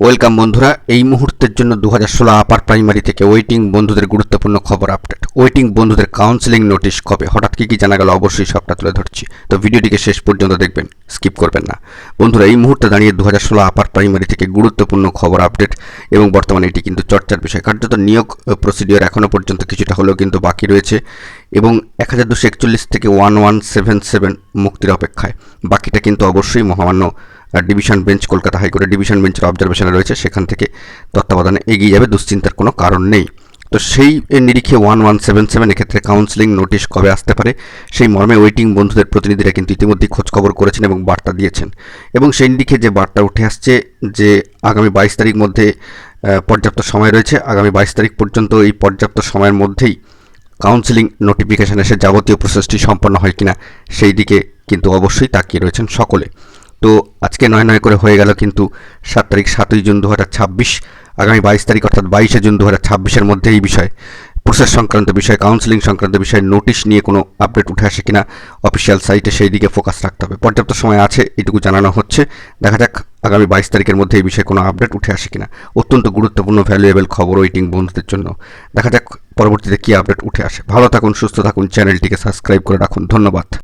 Welcome বন্ধুরা, এই মুহূর্তের জন্য 2016 আপার প্রাইমারি থেকে ওয়েটিং বন্ধুদের গুরুত্বপূর্ণ খবর আপডেট। ওয়েটিং বন্ধুদের কাউন্সেলিং নোটিশ কবে, হঠাৎ কি জানা গেল, অবশ্যই সবটা তুলে ধরছি। তো ভিডিওটিকে শেষ পর্যন্ত দেখবেন, স্কিপ করবেন না। বন্ধুরা, এই মুহূর্তে দাঁড়িয়ে 2016 আপার প্রাইমারি থেকে গুরুত্বপূর্ণ খবর আপডেট এবং বর্তমানে এটি কিন্তু চর্চার বিষয়। কার্যত নিয়োগ প্রসিডিওর এখনও পর্যন্ত কিছুটা হলেও কিন্তু বাকি রয়েছে এবং 1241 থেকে 1177 মুক্তির অপেক্ষায়। বাকিটা কিন্তু অবশ্যই মহামান্য ডিভিশন বেঞ্চ, কলকাতা হাইকোর্টের ডিভিশন বেঞ্চের অবজারভেশনে রয়েছে, সেখান থেকে তত্ত্বাবধানে এগিয়ে যাবে, দুশ্চিন্তার কোনো কারণ নেই। তো সেই নিরিখে 1177 এক্ষেত্রে কাউন্সেলিং নোটিশ কবে আসতে পারে সেই মর্মে ওয়েটিং বন্ধুদের প্রতিনিধিরা কিন্তু ইতিমধ্যেই খোঁজখবর করেছেন এবং বার্তা দিয়েছেন। এবং সেই নিরিখে যে বার্তা উঠে আসছে যে আগামী 22 তারিখ মধ্যে পর্যাপ্ত সময় রয়েছে, আগামী 22 তারিখ পর্যন্ত এই পর্যাপ্ত সময়ের মধ্যেই কাউন্সেলিং নোটিফিকেশন এসে যাবতীয় প্রসেসটি সম্পন্ন হয় কিনা সেই দিকে কিন্তু অবশ্যই তাকিয়ে রয়েছেন সকলে। তো আজকে নয় করে হয়ে গেল কিন্তু 7 তারিখ, 7ই জুন 2026। আগামী 22 তারিখ অর্থাৎ 22শে জুন 2026-এর মধ্যে এই বিষয়, প্রসেস সংক্রান্ত বিষয়, কাউন্সেলিং সংক্রান্ত বিষয়, নোটিশ নিয়ে কোনো আপডেট উঠে আসে কিনা অফিসিয়াল সাইটে সেই দিকে ফোকাস রাখতে হবে। পর্যাপ্ত সময় আছে এটুকু জানানো হচ্ছে। দেখা যাক আগামী 22 তারিখের মধ্যে এই বিষয়ে কোনো আপডেট উঠে আসে কিনা। অত্যন্ত গুরুত্বপূর্ণ ভ্যালুয়েবল খবর ওয়েটিং বন্ধুদের জন্য। দেখা যাক পরবর্তীতে কী আপডেট উঠে আসে। ভালো থাকুন, সুস্থ থাকুন, চ্যানেলটিকে সাবস্ক্রাইব করে রাখুন। ধন্যবাদ।